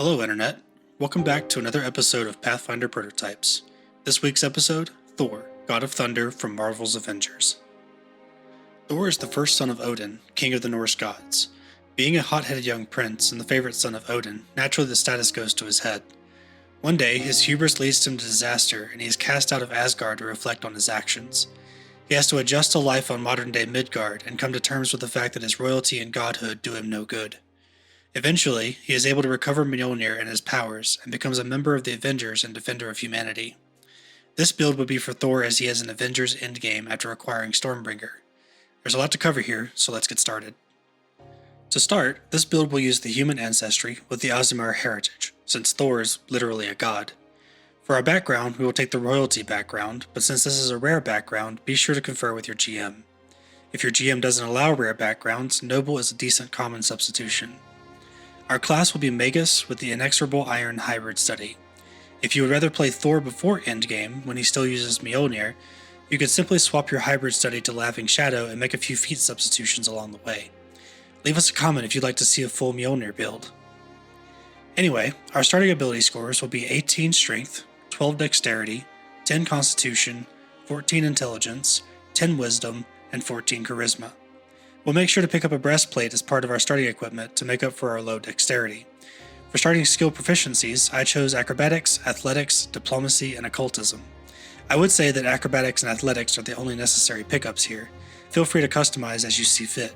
Hello Internet, welcome back to another episode of Pathfinder Prototypes. This week's episode, Thor, God of Thunder from Marvel's Avengers. Thor is the first son of Odin, king of the Norse gods. Being a hot-headed young prince and the favorite son of Odin, naturally the status goes to his head. One day, his hubris leads him to disaster and he is cast out of Asgard to reflect on his actions. He has to adjust to life on modern-day Midgard and come to terms with the fact that his royalty and godhood do him no good. Eventually, he is able to recover Mjolnir and his powers, and becomes a member of the Avengers and defender of humanity. This build would be for Thor as he has an Avengers endgame after acquiring Stormbringer. There's a lot to cover here, so let's get started. To start, this build will use the human ancestry with the Aasimar heritage, since Thor is literally a god. For our background, we will take the royalty background, but since this is a rare background, be sure to confer with your GM. If your GM doesn't allow rare backgrounds, Noble is a decent common substitution. Our class will be Magus with the Inexorable Iron Hybrid Study. If you would rather play Thor before endgame, when he still uses Mjolnir, you could simply swap your Hybrid Study to Laughing Shadow and make a few feat substitutions along the way. Leave us a comment if you'd like to see a full Mjolnir build. Anyway, our starting ability scores will be 18 Strength, 12 Dexterity, 10 Constitution, 14 Intelligence, 10 Wisdom, and 14 Charisma. We'll make sure to pick up a breastplate as part of our starting equipment to make up for our low dexterity. For starting skill proficiencies, I chose Acrobatics, Athletics, Diplomacy, and Occultism. I would say that Acrobatics and Athletics are the only necessary pickups here. Feel free to customize as you see fit.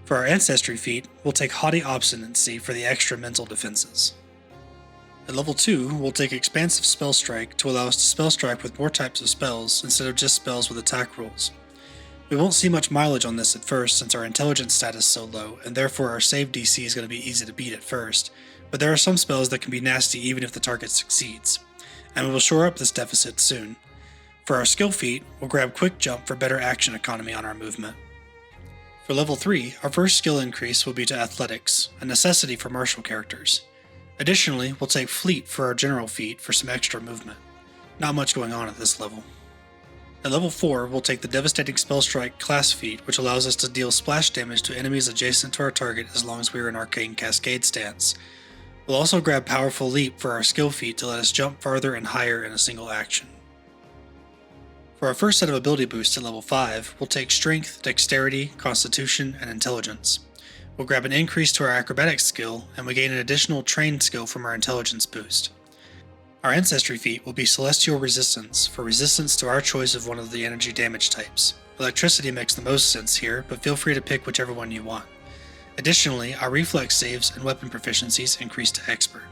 For our Ancestry feat, we'll take Haughty Obstinacy for the extra mental defenses. At level 2, we'll take Expansive Spell Strike to allow us to spell strike with more types of spells instead of just spells with attack rules. We won't see much mileage on this at first since our intelligence status is so low, and therefore our save DC is going to be easy to beat at first, but there are some spells that can be nasty even if the target succeeds, and we will shore up this deficit soon. For our skill feat, we'll grab Quick Jump for better action economy on our movement. For level 3, our first skill increase will be to Athletics, a necessity for martial characters. Additionally, we'll take Fleet for our general feat for some extra movement. Not much going on at this level. At level 4, we'll take the Devastating Spell Strike class feat, which allows us to deal splash damage to enemies adjacent to our target as long as we are in Arcane Cascade stance. We'll also grab Powerful Leap for our skill feat to let us jump farther and higher in a single action. For our first set of ability boosts at level 5, we'll take Strength, Dexterity, Constitution, and Intelligence. We'll grab an increase to our Acrobatics skill, and we gain an additional Trained skill from our Intelligence boost. Our Ancestry feat will be Celestial Resistance, for resistance to our choice of one of the energy damage types. Electricity makes the most sense here, but feel free to pick whichever one you want. Additionally, our Reflex saves and weapon proficiencies increase to Expert.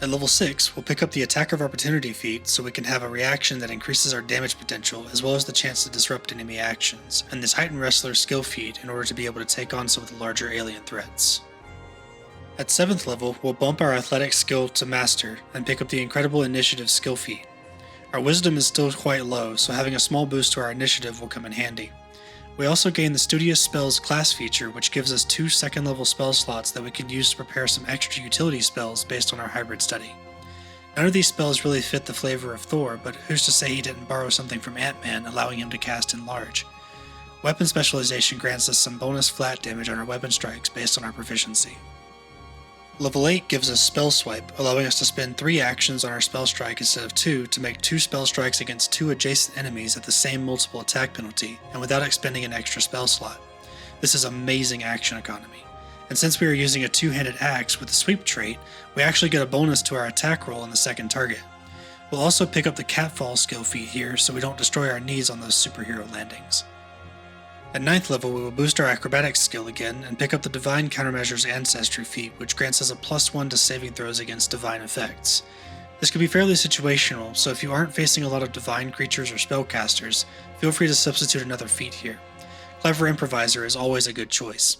At level 6, we'll pick up the Attack of Opportunity feat so we can have a reaction that increases our damage potential as well as the chance to disrupt enemy actions, and the Titan Wrestler skill feat in order to be able to take on some of the larger alien threats. At 7th level, we'll bump our Athletics skill to Master and pick up the Incredible Initiative skill feat. Our Wisdom is still quite low, so having a small boost to our Initiative will come in handy. We also gain the Studious Spells class feature, which gives us 2 second level spell slots that we can use to prepare some extra utility spells based on our Hybrid Study. None of these spells really fit the flavor of Thor, but who's to say he didn't borrow something from Ant-Man, allowing him to cast Enlarge. Weapon Specialization grants us some bonus flat damage on our weapon strikes based on our proficiency. Level 8 gives us Spell Swipe, allowing us to spend 3 actions on our Spell Strike instead of 2 to make 2 spell strikes against 2 adjacent enemies at the same multiple attack penalty, and without expending an extra spell slot. This is amazing action economy. And since we are using a 2-handed axe with the Sweep trait, we actually get a bonus to our attack roll on the second target. We'll also pick up the Catfall skill feat here so we don't destroy our knees on those superhero landings. At 9th level, we will boost our Acrobatics skill again and pick up the Divine Countermeasures Ancestry feat, which grants us a +1 to saving throws against divine effects. This can be fairly situational, so if you aren't facing a lot of divine creatures or spellcasters, feel free to substitute another feat here. Clever Improviser is always a good choice.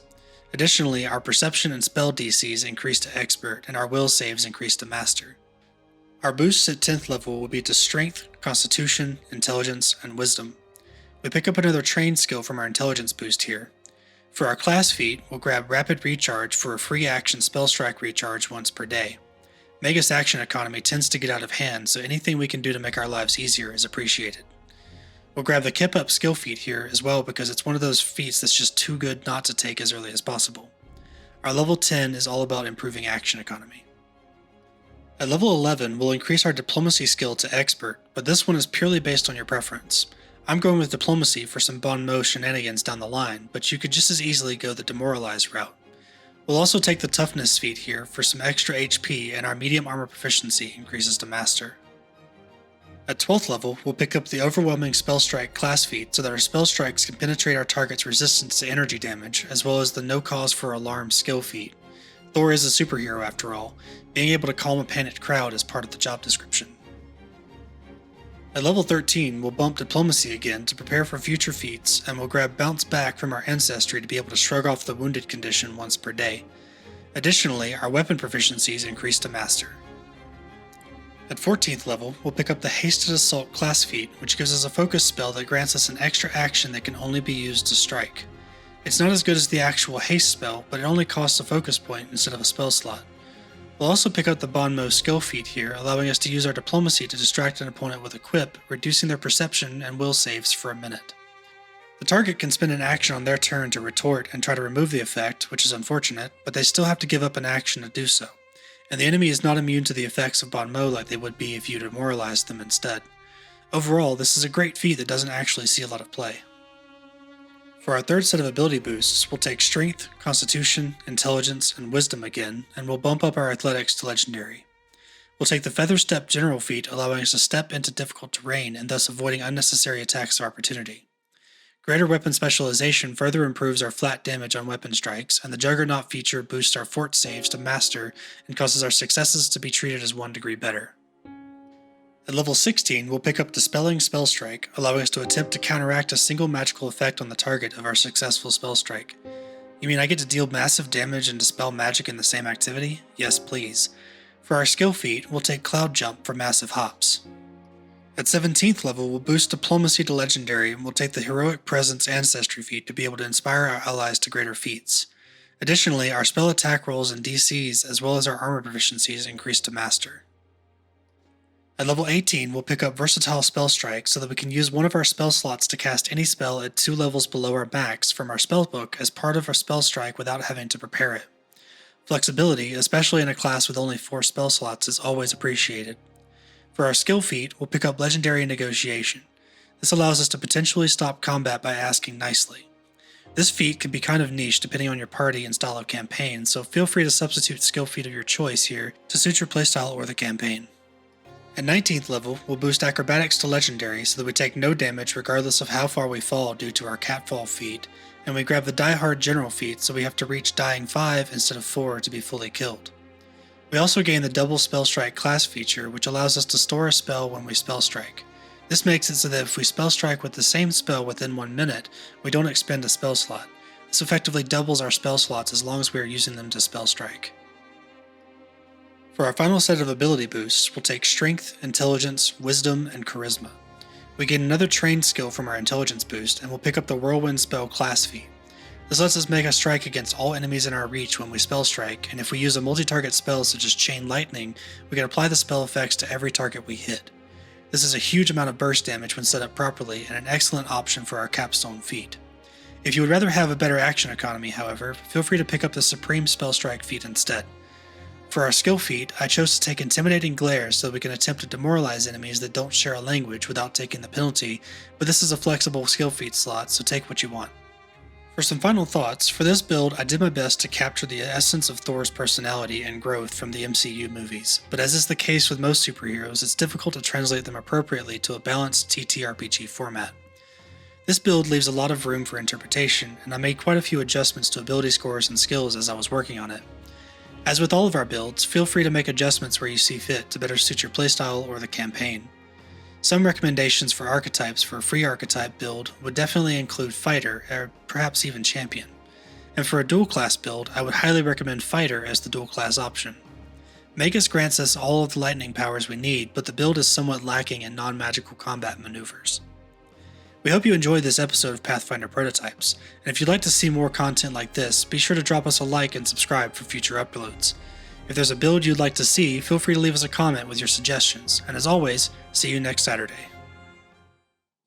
Additionally, our Perception and Spell DCs increase to Expert, and our Will saves increase to Master. Our boosts at 10th level will be to Strength, Constitution, Intelligence, and Wisdom. We pick up another Trained skill from our Intelligence boost here. For our class feat, we'll grab Rapid Recharge for a free action Spell Strike recharge once per day. Magus action economy tends to get out of hand, so anything we can do to make our lives easier is appreciated. We'll grab the Kip Up skill feat here as well because it's one of those feats that's just too good not to take as early as possible. Our level 10 is all about improving action economy. At level 11, we'll increase our diplomacy skill to expert, but this one is purely based on your preference. I'm going with diplomacy for some bon mot shenanigans down the line, but you could just as easily go the demoralize route. We'll also take the toughness feat here for some extra HP, and our medium armor proficiency increases to master. At 12th level, we'll pick up the overwhelming spell strike class feat so that our spell strikes can penetrate our target's resistance to energy damage, as well as the no cause for alarm skill feat. Thor is a superhero after all. Being able to calm a panicked crowd is part of the job description. At level 13, we'll bump diplomacy again to prepare for future feats, and we'll grab bounce back from our ancestry to be able to shrug off the wounded condition once per day. Additionally, our weapon proficiencies increase to master. At 14th level, we'll pick up the Hasted Assault class feat, which gives us a focus spell that grants us an extra action that can only be used to strike. It's not as good as the actual haste spell, but it only costs a focus point instead of a spell slot. We'll also pick up the Bon Mo skill feat here, allowing us to use our diplomacy to distract an opponent with a quip, reducing their perception and will saves for a minute. The target can spend an action on their turn to retort and try to remove the effect, which is unfortunate, but they still have to give up an action to do so. And the enemy is not immune to the effects of Bon Mo like they would be if you demoralized them instead. Overall, this is a great feat that doesn't actually see a lot of play. For our third set of ability boosts, we'll take Strength, Constitution, Intelligence, and Wisdom again, and we'll bump up our Athletics to Legendary. We'll take the Feather Step General feat, allowing us to step into difficult terrain and thus avoiding unnecessary attacks of opportunity. Greater Weapon Specialization further improves our flat damage on weapon strikes, and the Juggernaut feature boosts our fort saves to Master and causes our successes to be treated as 1 degree better. At level 16, we'll pick up Dispelling Spell Strike, allowing us to attempt to counteract a single magical effect on the target of our successful spell strike. You mean I get to deal massive damage and dispel magic in the same activity? Yes, please. For our skill feat, we'll take Cloud Jump for massive hops. At 17th level, we'll boost Diplomacy to Legendary, and we'll take the Heroic Presence Ancestry feat to be able to inspire our allies to greater feats. Additionally, our spell attack rolls and DCs, as well as our armor proficiencies, increase to Master. At level 18, we'll pick up Versatile Spell Strike so that we can use one of our spell slots to cast any spell at 2 levels below our max from our spellbook as part of our spell strike without having to prepare it. Flexibility, especially in a class with only 4 spell slots, is always appreciated. For our skill feat, we'll pick up Legendary Negotiation. This allows us to potentially stop combat by asking nicely. This feat can be kind of niche depending on your party and style of campaign, so feel free to substitute skill feat of your choice here to suit your playstyle or the campaign. At 19th level, we'll boost Acrobatics to Legendary so that we take no damage regardless of how far we fall due to our Catfall feat, and we grab the Die Hard General feat so we have to reach Dying 5 instead of 4 to be fully killed. We also gain the Double Spell Strike class feature, which allows us to store a spell when we spell strike. This makes it so that if we spell strike with the same spell within 1 minute, we don't expend a spell slot. This effectively doubles our spell slots as long as we are using them to spell strike. For our final set of ability boosts, we'll take Strength, Intelligence, Wisdom, and Charisma. We gain another trained skill from our Intelligence boost, and we'll pick up the Whirlwind Spell class feat. This lets us make a strike against all enemies in our reach when we spell strike, and if we use a multi-target spell such as Chain Lightning, we can apply the spell effects to every target we hit. This is a huge amount of burst damage when set up properly, and an excellent option for our capstone feat. If you would rather have a better action economy, however, feel free to pick up the Supreme Spell Strike feat instead. For our skill feat, I chose to take Intimidating Glare so that we can attempt to demoralize enemies that don't share a language without taking the penalty, but this is a flexible skill feat slot, so take what you want. For some final thoughts, for this build I did my best to capture the essence of Thor's personality and growth from the MCU movies, but as is the case with most superheroes, it's difficult to translate them appropriately to a balanced TTRPG format. This build leaves a lot of room for interpretation, and I made quite a few adjustments to ability scores and skills as I was working on it. As with all of our builds, feel free to make adjustments where you see fit to better suit your playstyle or the campaign. Some recommendations for archetypes for a free archetype build would definitely include Fighter, or perhaps even Champion. And for a dual class build, I would highly recommend Fighter as the dual class option. Magus grants us all of the lightning powers we need, but the build is somewhat lacking in non-magical combat maneuvers. We hope you enjoyed this episode of Pathfinder Prototypes, and if you'd like to see more content like this, be sure to drop us a like and subscribe for future uploads. If there's a build you'd like to see, feel free to leave us a comment with your suggestions, and as always, see you next Saturday.